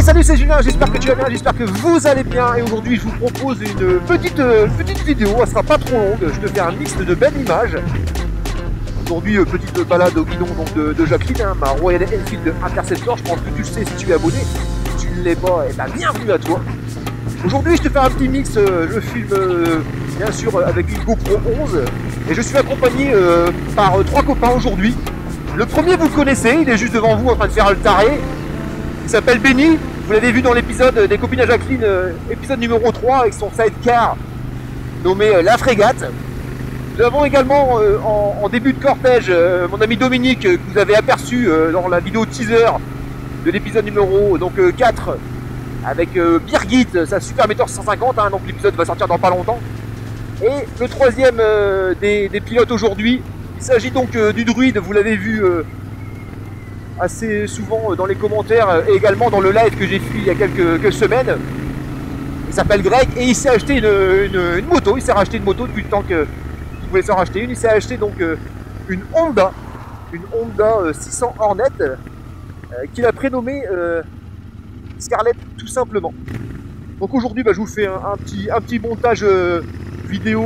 Salut, c'est Julien, j'espère que tu vas bien, j'espère que vous allez bien. Et aujourd'hui je vous propose une petite vidéo, elle sera pas trop longue. Je te fais un mix de belles images. Aujourd'hui petite balade au guidon donc de Jacqueline, hein, ma Royal Enfield Interceptor. Je pense que tu le sais si tu es abonné. Si tu ne l'es pas, eh ben, bienvenue à toi. Aujourd'hui je te fais un petit mix, je filme bien sûr avec une GoPro 11. Et je suis accompagné par trois copains aujourd'hui. Le premier vous le connaissez, il est juste devant vous en train de faire le taré. Il s'appelle Benny. Vous l'avez vu dans l'épisode des copines à Jacqueline, épisode numéro 3 avec son sidecar nommé La Frégate. Nous avons également en début de cortège mon ami Dominique que vous avez aperçu dans la vidéo teaser de l'épisode numéro 4 avec Birgit, sa Super Meteor 150, hein, donc l'épisode va sortir dans pas longtemps. Et le troisième des pilotes aujourd'hui, il s'agit donc du druide, vous l'avez vu assez souvent dans les commentaires et également dans le live que j'ai fait il y a quelques semaines. Il s'appelle Greg et il s'est acheté une moto. Il s'est racheté une moto depuis le temps qu'il voulait s'en racheter une. Il s'est acheté donc une Honda 600 Hornet qu'il a prénommée Scarlett tout simplement. Donc aujourd'hui je vous fais un petit montage vidéo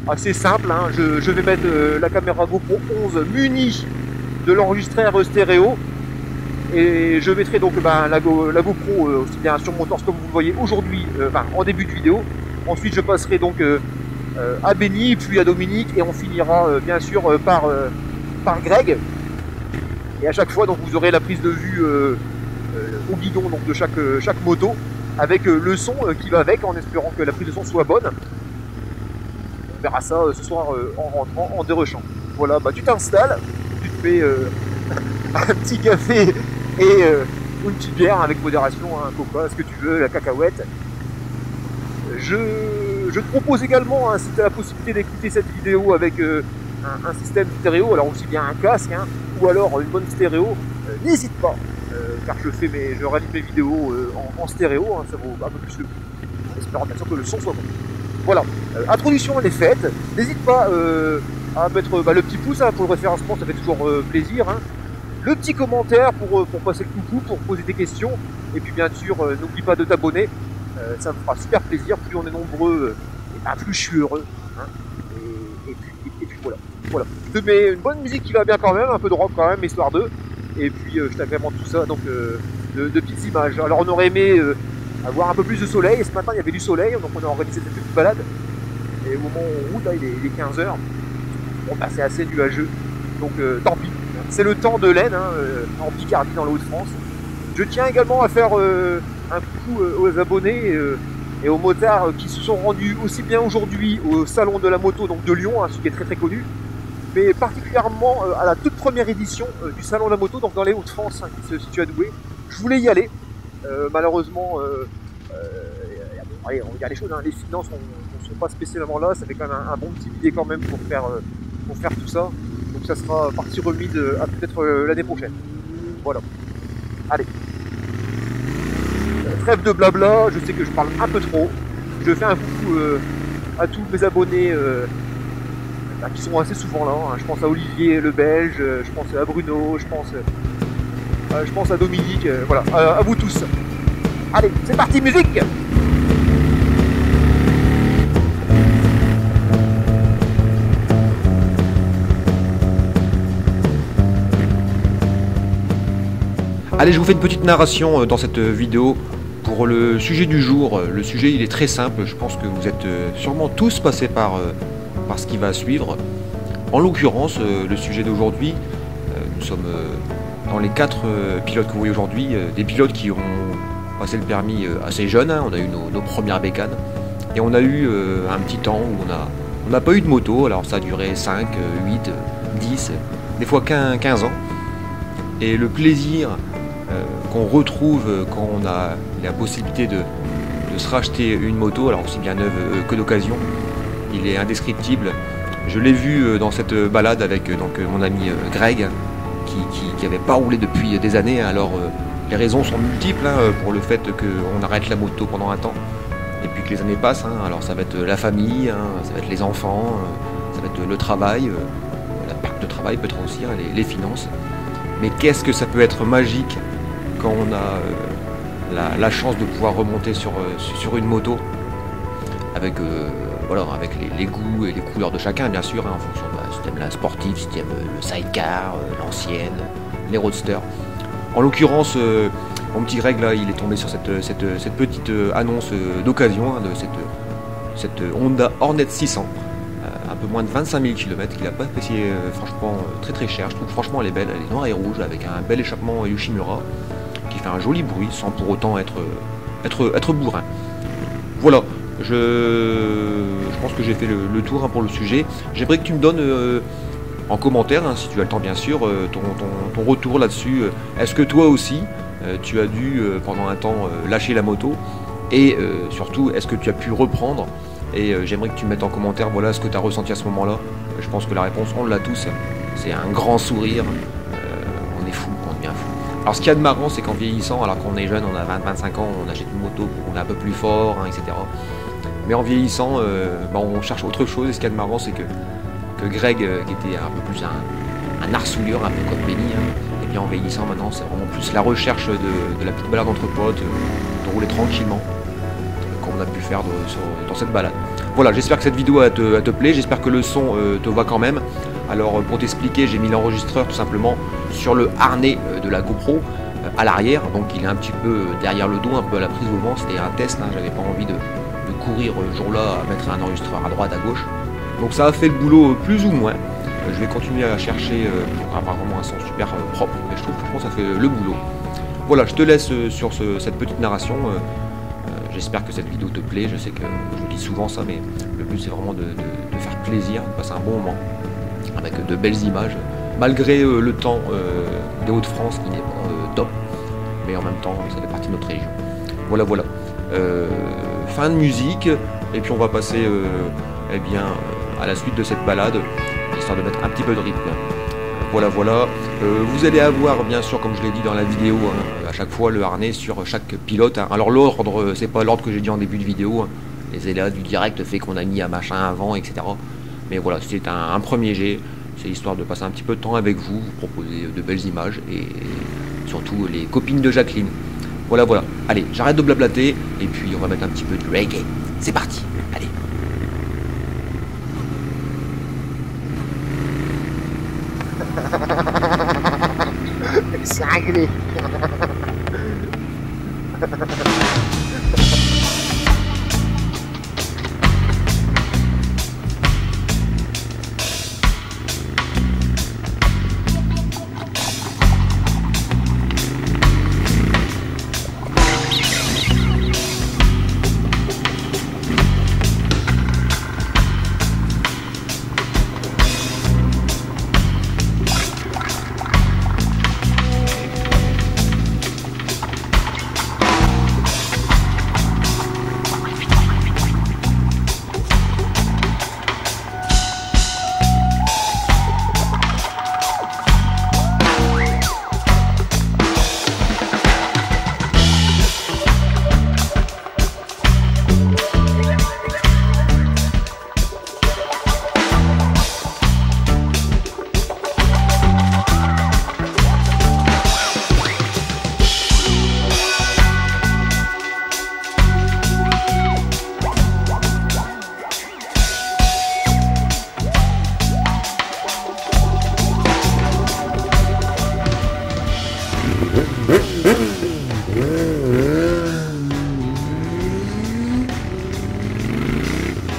assez simple, hein. Je vais mettre la caméra GoPro 11 munie de l'enregistreur stéréo et je mettrai donc la GoPro aussi bien sur mon torse comme vous le voyez aujourd'hui en début de vidéo. Ensuite je passerai donc à Benny puis à Dominique et on finira bien sûr par Greg, et à chaque fois donc vous aurez la prise de vue au guidon donc de chaque moto avec le son qui va avec, en espérant que la prise de son soit bonne. On verra ça ce soir en rentrant en dérushant. Voilà, tu t'installes, tu te fais un petit café et une petite bière avec modération, un coca, ce que tu veux, la cacahuète. Je te propose également, hein, si tu as la possibilité d'écouter cette vidéo avec un système stéréo, alors aussi bien un casque ou alors une bonne stéréo, n'hésite pas, car je réalise mes vidéos en stéréo, hein, ça vaut un peu plus le prix, en espérant bien sûr que le son soit bon. Voilà, introduction elle est faite, n'hésite pas à mettre le petit pouce pour le référencement, ça fait toujours plaisir, hein. Le petit commentaire pour passer le coucou, pour poser des questions, et puis bien sûr n'oublie pas de t'abonner, ça me fera super plaisir, plus on est nombreux, plus je suis heureux, hein. Et puis voilà. Je te mets une bonne musique qui va bien quand même, un peu de rock quand même, histoire d'eux, et puis je t'agrémente tout ça, donc de petites images. Alors on aurait aimé avoir un peu plus de soleil, et ce matin il y avait du soleil, donc on a organisé cette petite balade, et au moment où on roule, là il est 15 h, bon c'est assez nuageux, donc tant pis. C'est le temps de l'Aisne, en Picardie, dans le Hauts-de-France. Je tiens également à faire un coucou aux abonnés et aux motards qui se sont rendus aussi bien aujourd'hui au salon de la moto donc de Lyon, ce qui est très très connu, mais particulièrement à la toute première édition du salon de la moto, donc dans les Hauts-de-France, qui se situe à Douai. Je voulais y aller, malheureusement, allez, on va dire les choses, les finances ne sont pas spécialement là, ça fait quand même un bon petit billet quand même pour faire tout ça. Donc ça sera partie remise à peut-être l'année prochaine. Voilà. Allez. Trêve de blabla, je sais que je parle un peu trop. Je fais un coucou à tous mes abonnés qui sont assez souvent là, hein. Je pense à Olivier le Belge, je pense à Bruno, je pense à Dominique, voilà, à vous tous. Allez, c'est parti, musique! Allez, je vous fais une petite narration dans cette vidéo pour le sujet du jour. Le sujet, il est très simple. Je pense que vous êtes sûrement tous passés par ce qui va suivre. En l'occurrence, le sujet d'aujourd'hui, nous sommes dans les 4 pilotes que vous voyez aujourd'hui, des pilotes qui ont passé le permis assez jeunes. On a eu nos premières bécanes et on a eu un petit temps où on n'a pas eu de moto. Alors ça a duré 5, 8, 10, des fois 15 ans. Et le plaisir qu'on retrouve quand on a la possibilité de se racheter une moto, alors aussi bien neuve que d'occasion. Il est indescriptible. Je l'ai vu dans cette balade avec mon ami Greg, qui n'avait pas roulé depuis des années. Alors les raisons sont multiples pour le fait qu'on arrête la moto pendant un temps et puis que les années passent. Alors ça va être la famille, ça va être les enfants, ça va être le travail, la perte de travail peut-être aussi, les finances. Mais qu'est-ce que ça peut être magique quand on a la chance de pouvoir remonter sur une moto avec avec les goûts et les couleurs de chacun, bien sûr, en fonction si tu aimes la sportive, si tu aimes le sidecar, l'ancienne, les roadsters. En l'occurrence, mon petit Greg là, il est tombé sur cette petite annonce d'occasion de cette Honda Hornet 600, un peu moins de 25 000 km, qu'il n'a pas apprécié franchement très très cher. Je trouve franchement elle est belle, elle est noire et rouge avec un bel échappement Yoshimura qui fait un joli bruit sans pour autant être bourrin. Voilà. Je pense que j'ai fait le tour pour le sujet. J'aimerais que tu me donnes en commentaire, si tu as le temps bien sûr, ton retour là-dessus. Est-ce que toi aussi, tu as dû pendant un temps lâcher la moto? Et surtout, est-ce que tu as pu reprendre? Et j'aimerais que tu mettes en commentaire ce que tu as ressenti à ce moment-là. Je pense que la réponse, on l'a tous. C'est un grand sourire. On est fou, on devient fou. Alors ce qu'il y a de marrant, c'est qu'en vieillissant, alors qu'on est jeune, on a 20-25 ans, on achète une moto, on est un peu plus fort, etc. Mais en vieillissant, on cherche autre chose. Et ce qu'il y a de marrant, c'est que Greg, qui était un peu plus un arsouilleur, un peu comme Benny, et bien en vieillissant maintenant, c'est vraiment plus la recherche de la petite balade entre potes, de rouler tranquillement, qu'on a pu faire dans cette balade. Voilà, j'espère que cette vidéo te plaît, j'espère que le son te va quand même. Alors pour t'expliquer, j'ai mis l'enregistreur tout simplement sur le harnais de la GoPro à l'arrière, donc il est un petit peu derrière le dos, un peu à la prise au vent. C'était un test, j'avais pas envie de courir ce jour-là à mettre un enregistreur à droite, à gauche. Donc ça a fait le boulot plus ou moins. Je vais continuer à chercher pour avoir vraiment un son super propre, et je trouve franchement ça fait le boulot. Voilà, je te laisse sur cette petite narration. J'espère que cette vidéo te plaît. Je sais que je dis souvent ça, mais le but c'est vraiment de faire plaisir, de passer un bon moment avec de belles images, malgré le temps des Hauts-de-France qui n'est pas top, mais en même temps ça fait partie de notre région. Voilà. Fin de musique, et puis on va passer à la suite de cette balade, histoire de mettre un petit peu de rythme. Voilà. Vous allez avoir, bien sûr, comme je l'ai dit dans la vidéo, à chaque fois le harnais sur chaque pilote. Alors l'ordre, c'est pas l'ordre que j'ai dit en début de vidéo. Les aléas du direct fait qu'on a mis un machin avant, etc. Mais voilà, c'est un premier jet. C'est histoire de passer un petit peu de temps avec vous, proposer de belles images et surtout les copines de Jacqueline. Voilà. Allez, j'arrête de blablater et puis on va mettre un petit peu de reggae. C'est parti, allez. C'est réglé.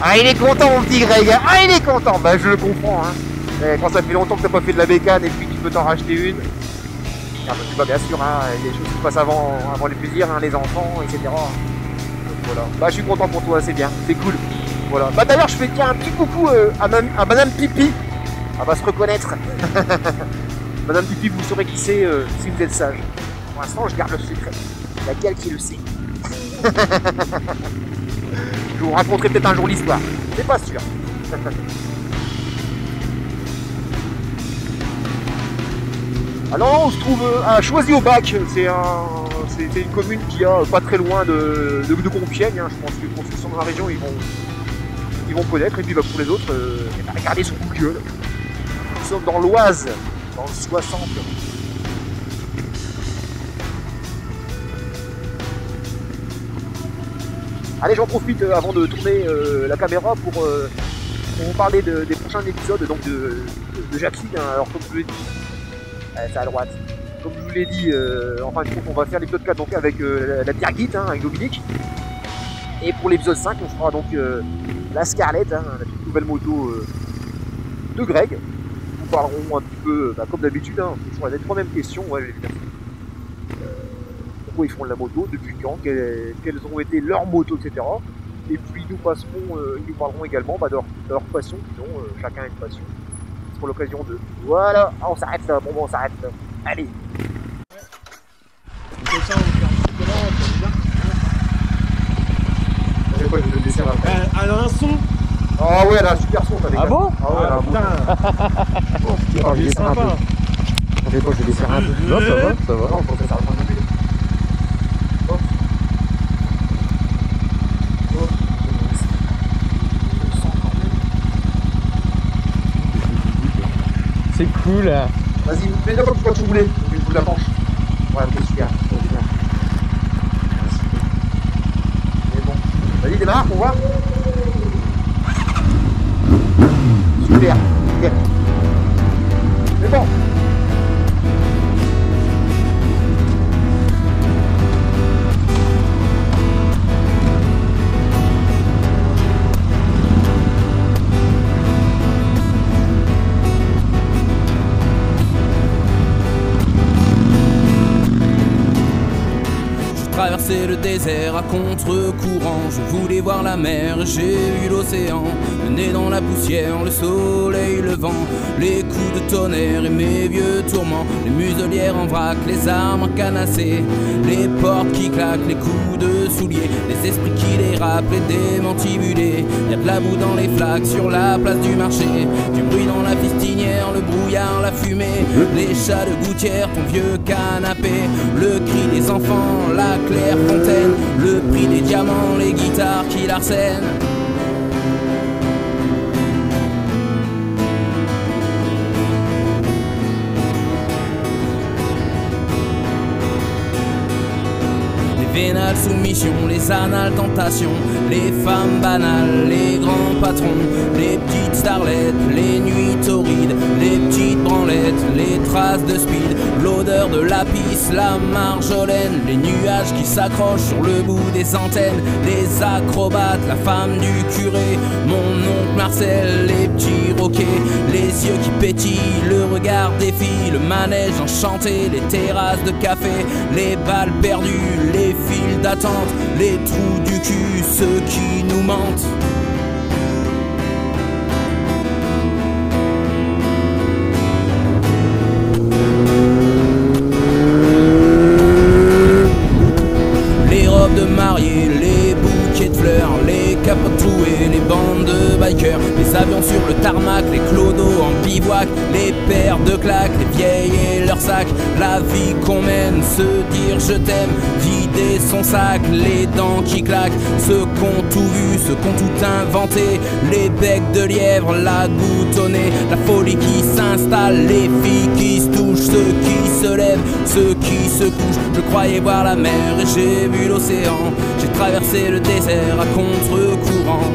Ah, il est content mon petit Greg, ah il est content. Bah je le comprends Quand ça fait longtemps que t'as pas fait de la bécane et puis tu peux t'en racheter une. Ah bah c'est pas bien sûr, il y a des choses qui passent avant les plaisirs, les enfants, etc. Donc, voilà. Bah je suis content pour toi, c'est bien, c'est cool. Voilà. Bah d'ailleurs je fais un petit coucou à Madame Pipi. Elle va se reconnaître. Madame Pipi, vous saurez qui c'est si vous êtes sage. Pour l'instant, je garde le secret. Laquelle qui le sait. Je vous raconterai peut-être un jour l'histoire. C'est pas sûr. Alors on se trouve à Choisy-au-Bac. C'est une commune qui a pas très loin de Compiègne. Hein. Je pense que pour ceux qui sont dans la région, ils vont connaître. Et puis bah, pour les autres, regardez sur Google. Nous sommes dans l'Oise, dans le 60. Allez, j'en profite avant de tourner la caméra pour vous parler des prochains épisodes donc de Jackie. Hein. Alors comme je vous l'ai dit, c'est à droite. Comme je vous l'ai dit, en fin de compte, on va faire l'épisode 4 donc, avec la Birgit, hein, avec Dominique. Et pour l'épisode 5, on fera donc la Scarlett, hein, la petite nouvelle moto de Greg. Nous parlerons un petit peu, bah, comme d'habitude, hein, sur les 3 mêmes questions. Ouais, pourquoi ils font de la moto, depuis quand, quelles ont été leurs motos, etc. Et puis ils nous parleront également bah, de leur passion, qu'ils ont, chacun a une passion. C'est pour l'occasion de... Voilà, ah, on s'arrête là, bon on s'arrête là. Allez. Elle a un son. Ah ouais, elle a un super son, t'as des Ah bon? Ah ouais, ah, putain. Bon, je vais desserrer un peu. Ça fait quoi, je vais desserrer un peu. Non, ça va. Non, je pense que ça va prendre un peu. C'est cool. Vas-y, mets-le comme tu voulais. Je vais de la manche. Ouais, ok, super. Mais bon. Vas-y, démarre, on voit. Super. Nickel. C'est bon. Traverser le désert à contre-courant. Je voulais voir la mer, j'ai vu l'océan. Le nez dans la poussière, le soleil, le vent. Les coups de tonnerre et mes vieux tourments. Les muselières en vrac, les armes canassées. Les portes qui claquent, les coups de souliers. Les esprits qui dérapent, les démantibulés. Y'a de la boue dans les flaques sur la place du marché. Du bruit dans la fistinière, le brouillard, la fumée. Les chats de gouttière, ton vieux canapé. Le cri des enfants, la claire fontaine, le prix des diamants, les guitares qui l'arsènent. Les vénales soumissions, les anales tentations, les femmes banales, les grands patrons, les petites starlettes, les nuits torrides, les petites branlettes, les traces de speed, l'odeur de lapis, la marjolaine, les nuages qui s'accrochent sur le bout des antennes, les acrobates, la femme du curé, mon oncle Marcel, les petits roquets, les yeux qui pétillent, le regard des filles, le manège enchanté, les terrasses de café, les balles perdues, les files d'attente, les trous du cul, ceux qui nous mentent. Les robes de mariée, les bouquets de fleurs, les capotes trouées, les bandes de bikers, les avions sur le tarmac, les clodos en bivouac, les paires de claques, les vieilles et leurs sacs, la vie qu'on mène, se dire je t'aime, vider son sac, les dents qui claquent, ceux qu'ont tout vu, ceux qu'ont tout inventé, les becs de lièvre, la goutte au nez, la folie qui s'installe, les filles qui se touchent, ceux qui se lèvent, ceux qui se couchent. Je croyais voir la mer et j'ai vu l'océan, j'ai traversé le désert à contre-courant.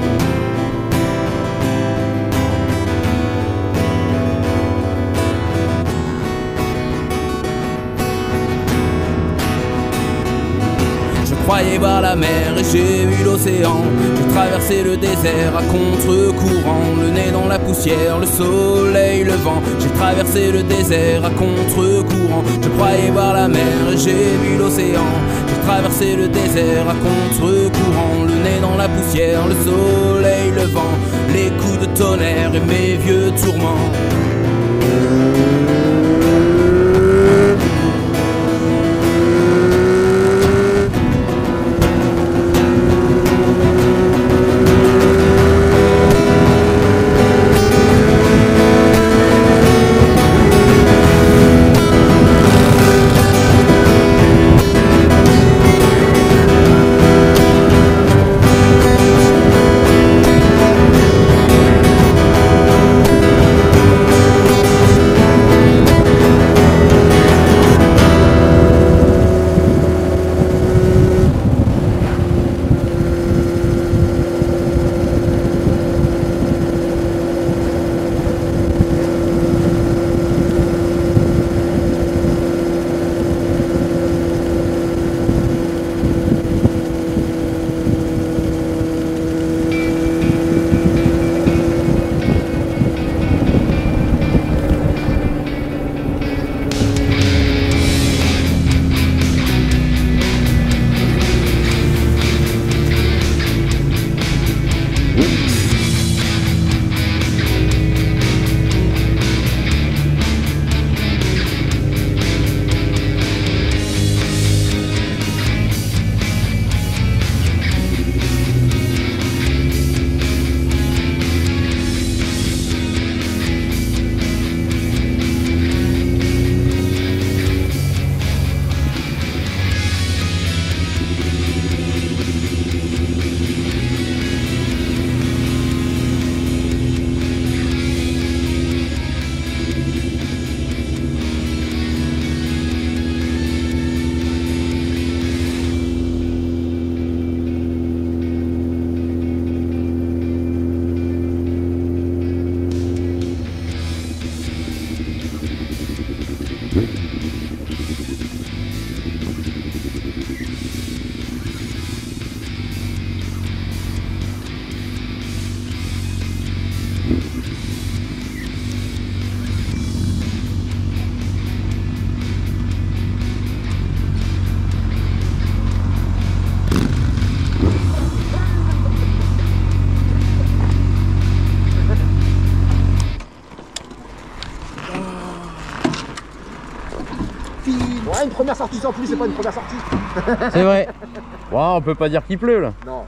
Je croyais voir la mer et j'ai vu l'océan. J'ai traversé le désert à contre-courant, le nez dans la poussière, le soleil, le vent. J'ai traversé le désert à contre-courant. Je croyais voir la mer et j'ai vu l'océan. J'ai traversé le désert à contre-courant, le nez dans la poussière, le soleil, le vent. Les coups de tonnerre et mes vieux tourments. Ah, une première sortie sans pluie, c'est pas une première sortie. C'est vrai. Bon, on peut pas dire qu'il pleut là. Non.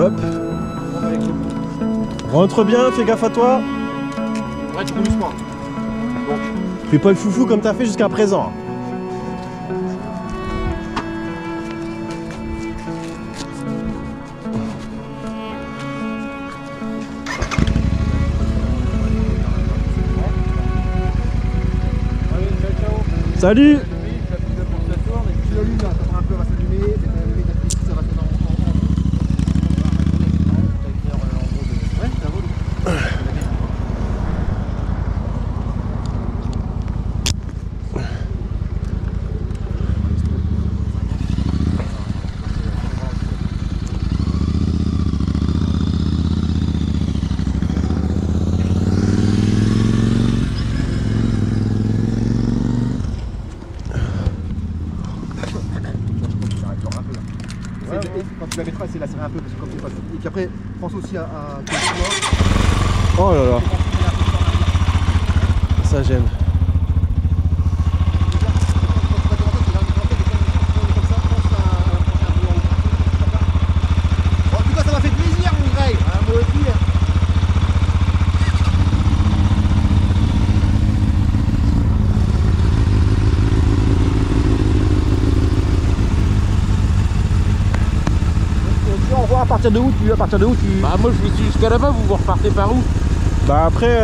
Hop. Rentre bien, fais gaffe à toi. Ouais, tu roules doucement. Donc, Fais pas le foufou comme t'as fait jusqu'à présent. Salut. tu l'allumes là, ça un peu, va s'allumer, ça va se mettre en... Ouais, ça roule. Quand tu la mettras, c'est la serrer un peu parce que comme c'est pas. Et puis après, pense aussi à Oh là là. Ça j'aime. En tout cas, ça m'a fait plaisir, mon Grey. Moi aussi. On voit à partir de où tu... Bah moi je vous suis jusqu'à là-bas, vous repartez par où? Bah après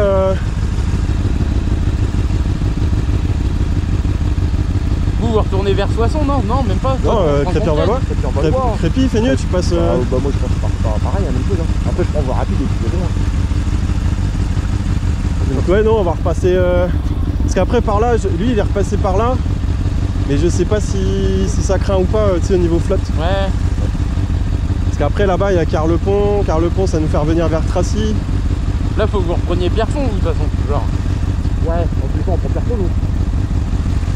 Vous retournez vers Soissons, non? Non, même pas. non, Crépy-en-Valois. Crépy, Feigneux, tu passes... Bah moi je pense pas pareil, la même chose. Hein. Après je prends voie rapide et puis c'est bon. Donc ouais, non, on va repasser... Parce qu'après par là, lui il est repassé par là. Mais je sais pas si ça craint ou pas, tu sais, au niveau flotte. Ouais. Parce qu'après là-bas il y a Carlepont. Carlepont ça nous fait revenir vers Tracy. Là faut que vous repreniez Pierrefonds, vous, de toute façon. Genre. Ouais, en plus on prend personne ou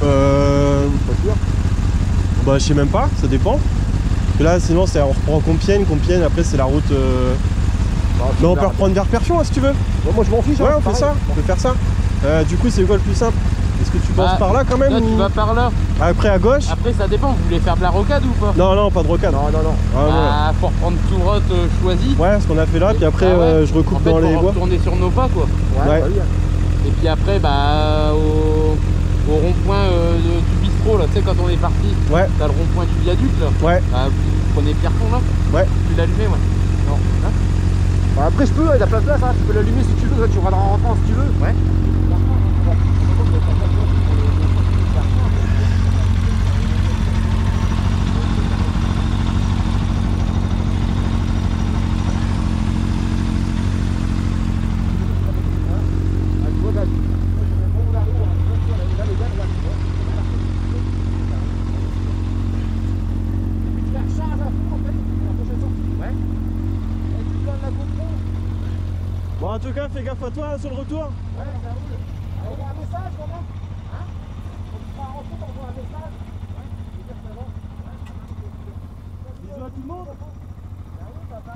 pas sûr. Bah je sais même pas, ça dépend. Et là sinon on reprend Compiègne, après c'est la route... Mais on peut reprendre vers Perpion hein, si tu veux. Ouais, moi je m'en fiche. Ouais, hein, on fait ça, on peut faire ça. Du coup c'est quoi le plus simple? Est-ce que tu penses par là quand même Là tu ou... vas par là. Après à gauche? Après ça dépend, vous voulez faire de la rocade ou pas? Non, pas de rocade. Non. Ah, Bah faut reprendre tout route choisi. ouais, ce qu'on a fait là, puis après Ah ouais. je recoupe En fait, dans les faut bois. retourner sur nos pas quoi. Ouais. Bah oui. Et puis après bah au rond-point du bistrot là, tu sais quand on est parti, Ouais, t'as le rond-point du viaduc là. ouais, Bah, vous prenez Pierrefonds là. ouais. Tu l'allumez, ouais. Non. Hein? Bah, après je peux, il y a plein de place, hein. Tu peux l'allumer si tu veux, tu regarderas en rentrant si tu veux. Ouais. Bon en tout cas fais gaffe à toi hein, sur le retour. Ouais, ça roule. Il y a un message quand même. Hein? On va rentrer pour voir un message. Ouais, je veux dire ça va. Ouais. Bisous à tout le monde. Ah oui, ça va.